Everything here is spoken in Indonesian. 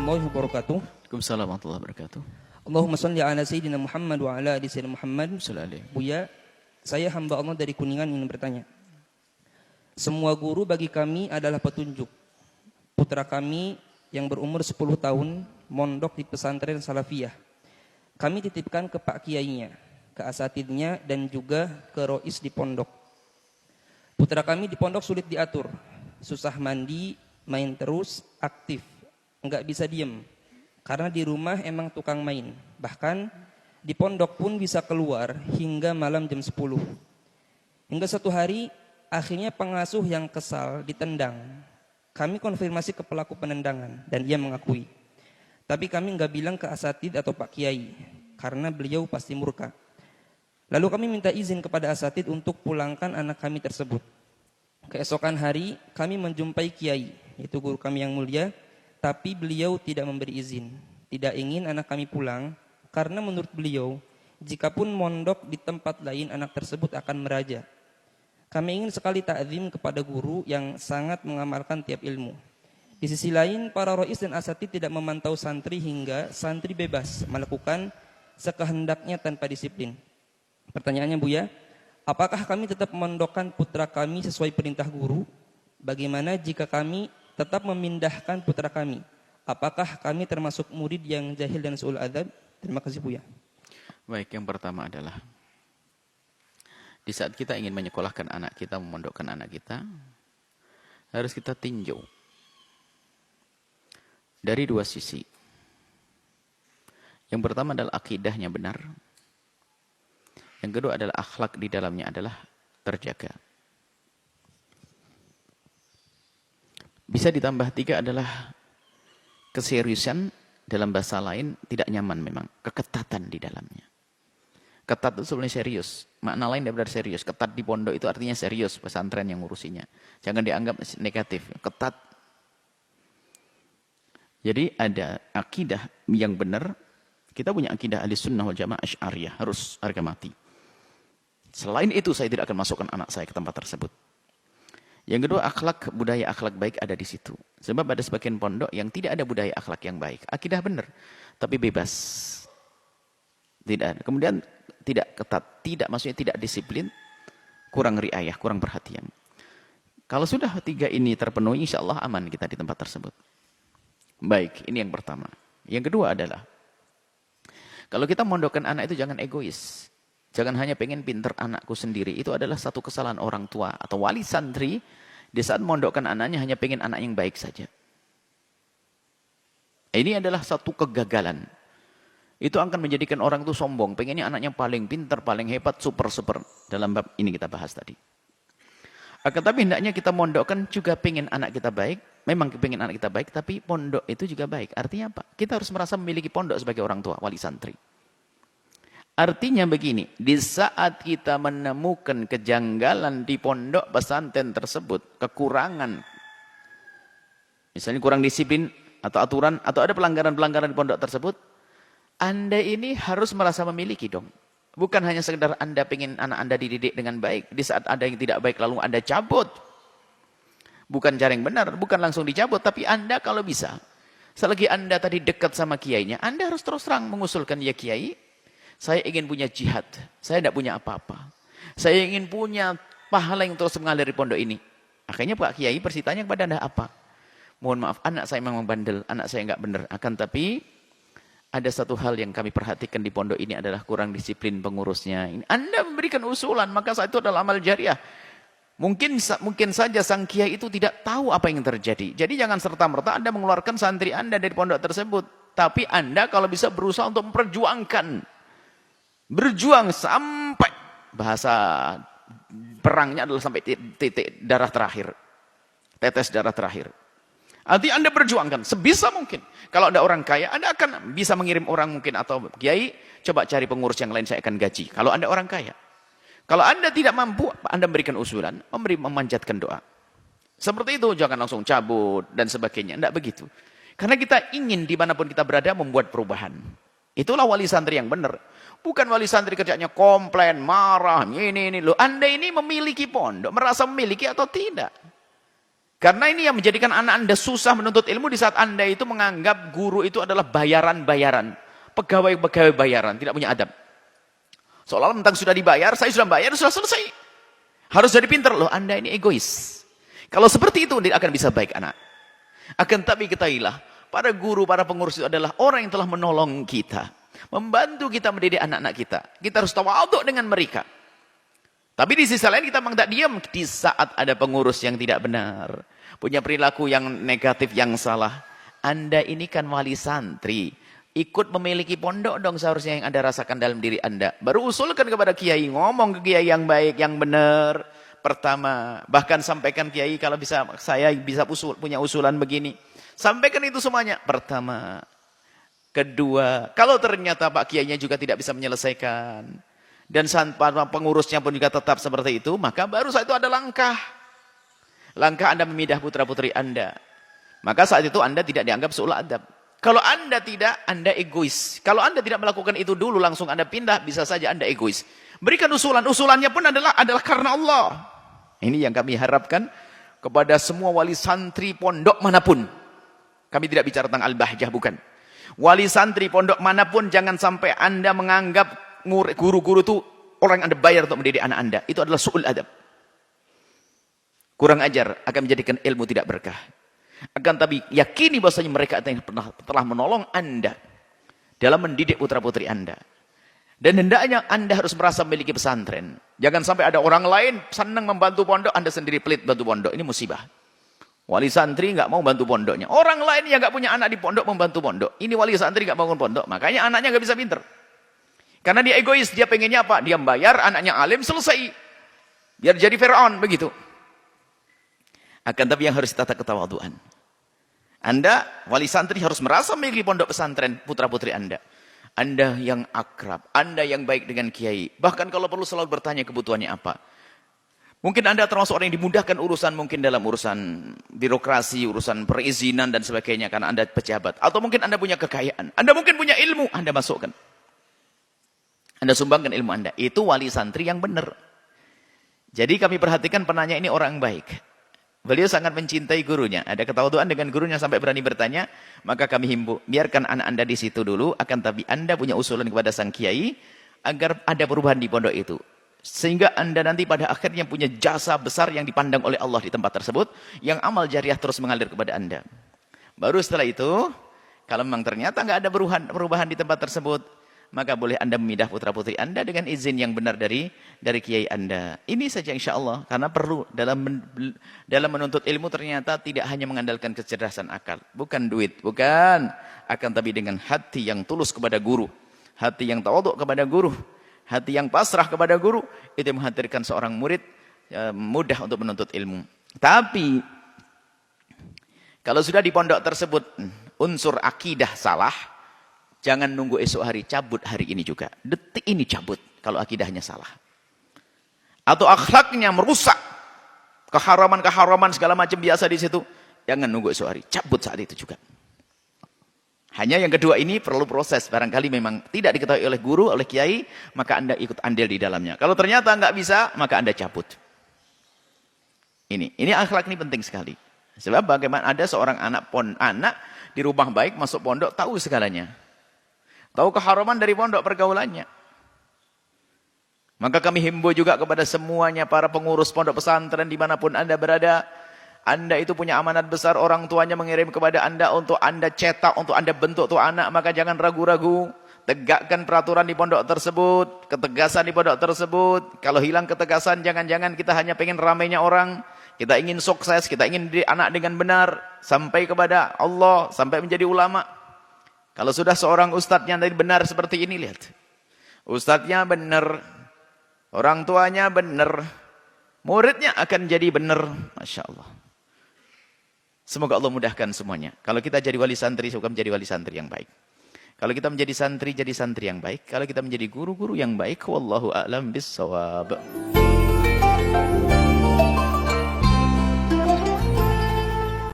warahmatullahi wabarakatuh. Waalaikumsalam warahmatullahi wabarakatuh. Allahumma salli ala Sayyidina Muhammad wa ala ali Sayyidina Muhammad. Sallallahu. Buya, saya hamba Allah dari Kuningan ingin bertanya. Semua guru bagi kami adalah petunjuk. Putra kami yang berumur 10 tahun mondok di pesantren Salafiyah. Kami titipkan ke Pak Kiainya, ke asatidnya dan juga ke rois di pondok. Putra kami di pondok sulit diatur. Susah mandi, main terus, aktif. Enggak bisa diem. Karena di rumah emang tukang main. Bahkan di pondok pun bisa keluar hingga malam jam 10. Hingga suatu hari akhirnya pengasuh yang kesal ditendang. Kami konfirmasi ke pelaku penendangan dan dia mengakui. Tapi kami enggak bilang ke asatid atau Pak Kiai karena beliau pasti murka. Lalu kami minta izin kepada asatid untuk pulangkan anak kami tersebut. Keesokan hari kami menjumpai Kiai, yaitu guru kami yang mulia. Tapi beliau tidak memberi izin, tidak ingin anak kami pulang, karena menurut beliau, jikapun mondok di tempat lain anak tersebut akan meraja. Kami ingin sekali ta'zim kepada guru yang sangat mengamalkan tiap ilmu. Di sisi lain, para rois dan asatid tidak memantau santri hingga santri bebas melakukan sekehendaknya tanpa disiplin. Pertanyaannya Buya, apakah kami tetap memondokkan putra kami sesuai perintah guru? Bagaimana jika kami tetap memindahkan putra kami? Apakah kami termasuk murid yang jahil dan su'ul adab? Terima kasih Buya. Baik, yang pertama adalah di saat kita ingin menyekolahkan anak kita, memondokkan anak kita, harus kita tinjau dari dua sisi. Yang pertama adalah akidahnya benar. Yang kedua adalah akhlak di dalamnya adalah terjaga. Bisa ditambah tiga adalah keseriusan, dalam bahasa lain tidak nyaman memang, keketatan di dalamnya. Ketat itu sebenarnya serius, makna lain daripada serius. Ketat di pondok itu artinya serius, pesantren yang ngurusinya. Jangan dianggap negatif, ketat. Jadi ada akidah yang benar, kita punya akidah ahli sunnah wal jamaah asy'ariyah, harus harga mati. Selain itu saya tidak akan masukkan anak saya ke tempat tersebut. Yang kedua, akhlak, budaya akhlak baik ada di situ. Sebab ada sebagian pondok yang tidak ada budaya akhlak yang baik. Akidah benar, tapi bebas. Tidak ada. Kemudian tidak ketat, tidak maksudnya tidak disiplin, kurang riayah, kurang perhatian. Kalau sudah tiga ini terpenuhi, insya Allah aman kita di tempat tersebut. Baik, ini yang pertama. Yang kedua adalah, kalau kita mondokkan anak itu jangan egois. Jangan hanya pengen pinter anakku sendiri. Itu adalah satu kesalahan orang tua atau wali santri. Di saat mondokkan anaknya hanya pengen anak yang baik saja. Ini adalah satu kegagalan. Itu akan menjadikan orang itu sombong. Pengennya anaknya paling pinter, paling hebat, super. Dalam bab ini kita bahas tadi. Akan tapi hendaknya kita mondokkan juga pengen anak kita baik. Memang pengen anak kita baik, tapi pondok itu juga baik. Artinya apa? Kita harus merasa memiliki pondok sebagai orang tua, wali santri. Artinya begini, di saat kita menemukan kejanggalan di pondok pesantren tersebut, kekurangan, misalnya kurang disiplin atau aturan, atau ada pelanggaran-pelanggaran di pondok tersebut, Anda ini harus merasa memiliki dong. Bukan hanya sekedar Anda pengen anak Anda dididik dengan baik, di saat ada yang tidak baik lalu Anda cabut. Bukan cara yang benar, bukan langsung dicabut, tapi Anda kalau bisa, selagi Anda tadi dekat sama kiainya, Anda harus terus terang mengusulkan, ya kiai, saya ingin punya jihad. Saya tidak punya apa-apa. Saya ingin punya pahala yang terus mengalir di pondok ini. Akhirnya Pak Kiai persitanya kepada Anda apa? Mohon maaf, anak saya memang bandel. Anak saya enggak benar. Akan tapi, ada satu hal yang kami perhatikan di pondok ini adalah kurang disiplin pengurusnya. Anda memberikan usulan, maka saat itu adalah amal jariah. Mungkin saja sang kiai itu tidak tahu apa yang terjadi. Jadi jangan serta-merta Anda mengeluarkan santri Anda dari pondok tersebut. Tapi Anda kalau bisa berusaha untuk memperjuangkan. Berjuang sampai bahasa perangnya adalah sampai titik darah terakhir. Tetes darah terakhir. Artinya Anda berjuangkan sebisa mungkin. Kalau ada orang kaya, Anda akan bisa mengirim orang mungkin atau kiai, coba cari pengurus yang lain saya akan gaji. Kalau Anda orang kaya. Kalau Anda tidak mampu, Anda memberikan usulan, memanjatkan doa. Seperti itu, jangan langsung cabut dan sebagainya. Tidak begitu. Karena kita ingin dimanapun kita berada membuat perubahan. Itulah wali santri yang benar. Bukan wali santri kerjanya komplain, marah, ini loh. Anda ini memiliki pondok, merasa memiliki atau tidak? Karena ini yang menjadikan anak Anda susah menuntut ilmu di saat Anda itu menganggap guru itu adalah bayaran-bayaran. Pegawai-pegawai bayaran, tidak punya adab. Seolah-olah tentang sudah dibayar, saya sudah bayar, sudah selesai. Harus jadi pintar. Loh, Anda ini egois. Kalau seperti itu, tidak akan bisa baik anak. Akan tapi ketahuilah, para guru, para pengurus itu adalah orang yang telah menolong kita. Membantu kita mendidik anak-anak kita. Kita harus tawaduk dengan mereka. Tapi di sisi lain kita memang tak diam di saat ada pengurus yang tidak benar. Punya perilaku yang negatif, yang salah. Anda ini kan wali santri. Ikut memiliki pondok dong seharusnya yang Anda rasakan dalam diri Anda. Baru usulkan kepada kiai. Ngomong ke kiai yang baik, yang benar. Pertama, bahkan sampaikan kiai kalau bisa saya bisa punya usulan begini. Sampaikan itu semuanya. Pertama. Kedua, kalau ternyata Pak kiainya juga tidak bisa menyelesaikan. Dan pengurusnya pun juga tetap seperti itu, maka baru saat itu ada langkah. Langkah Anda memidah putra-putri Anda. Maka saat itu Anda tidak dianggap seolah adab. Kalau Anda tidak, Anda egois. Kalau Anda tidak melakukan itu dulu, langsung Anda pindah, bisa saja Anda egois. Berikan usulan. Usulannya pun adalah karena Allah. Ini yang kami harapkan kepada semua wali santri pondok manapun. Kami tidak bicara tentang al-bahjah, bukan. Wali santri pondok manapun, jangan sampai Anda menganggap guru-guru itu orang yang Anda bayar untuk mendidik anak Anda. Itu adalah su'ul adab. Kurang ajar, akan menjadikan ilmu tidak berkah. Akan tapi yakini bahwasanya mereka telah menolong Anda dalam mendidik putra-putri Anda. Dan hendaknya Anda harus merasa memiliki pesantren. Jangan sampai ada orang lain senang membantu pondok, Anda sendiri pelit bantu pondok. Ini musibah. Wali santri nggak mau bantu pondoknya. Orang lain yang nggak punya anak di pondok membantu pondok. Ini wali santri nggak bangun pondok, makanya anaknya nggak bisa pinter. Karena dia egois, dia pengennya apa? Dia bayar anaknya alim, selesai. Biar jadi Fir'aun, begitu. Akan tapi yang harus ditata ketawaduan. Anda, wali santri harus merasa memiliki pondok pesantren putra-putri Anda. Anda yang akrab, Anda yang baik dengan kiai. Bahkan kalau perlu selalu bertanya kebutuhannya apa. Mungkin Anda termasuk orang yang dimudahkan urusan mungkin dalam urusan birokrasi, urusan perizinan dan sebagainya karena Anda pejabat. Atau mungkin Anda punya kekayaan. Anda mungkin punya ilmu, Anda masukkan. Anda sumbangkan ilmu Anda. Itu wali santri yang benar. Jadi kami perhatikan penanya ini orang baik. Beliau sangat mencintai gurunya. Ada ketawaduan dengan gurunya sampai berani bertanya. Maka kami himbau, biarkan anak Anda di situ dulu. Akan tapi Anda punya usulan kepada sang kiai. Agar ada perubahan di pondok itu. Sehingga Anda nanti pada akhirnya punya jasa besar yang dipandang oleh Allah di tempat tersebut. Yang amal jariah terus mengalir kepada Anda. Baru setelah itu, kalau memang ternyata nggak ada perubahan di tempat tersebut, maka boleh Anda memidah putra-putri Anda dengan izin yang benar dari kiai Anda. Ini saja insya Allah. Karena perlu dalam menuntut ilmu ternyata tidak hanya mengandalkan kecerdasan akal. Bukan duit, bukan. Akan tapi dengan hati yang tulus kepada guru. Hati yang tawaduk kepada guru. Hati yang pasrah kepada guru. Itu menghadirkan seorang murid mudah untuk menuntut ilmu. Tapi kalau sudah di pondok tersebut unsur akidah salah, jangan nunggu esok hari, cabut hari ini juga. Detik ini cabut kalau akidahnya salah. Atau akhlaknya merusak. Keharaman-keharaman segala macam biasa di situ. Jangan nunggu esok hari, cabut saat itu juga. Hanya yang kedua ini perlu proses. Barangkali memang tidak diketahui oleh guru, oleh kiai, maka Anda ikut andil di dalamnya. Kalau ternyata nggak bisa, maka Anda cabut. Ini akhlak ini penting sekali. Sebab bagaimana ada seorang anak di rumah baik masuk pondok tahu segalanya. Tahu keharaman dari pondok pergaulannya. Maka kami himbau juga kepada semuanya para pengurus pondok pesantren dimanapun Anda berada. Anda itu punya amanat besar, orang tuanya mengirim kepada Anda untuk Anda cetak, untuk Anda bentuk tuh anak. Maka jangan ragu-ragu. Tegakkan peraturan di pondok tersebut, ketegasan di pondok tersebut. Kalau hilang ketegasan, jangan-jangan kita hanya pengen ramainya orang. Kita ingin sukses, kita ingin didik anak dengan benar. Sampai kepada Allah, sampai menjadi ulama. Kalau sudah seorang ustadznya tadi benar seperti ini, lihat. Ustadznya benar. Orang tuanya benar. Muridnya akan jadi benar. Masya Allah. Semoga Allah mudahkan semuanya. Kalau kita jadi wali santri, semoga menjadi wali santri yang baik. Kalau kita menjadi santri, jadi santri yang baik. Kalau kita menjadi guru-guru yang baik. Wallahu a'lam bissawab.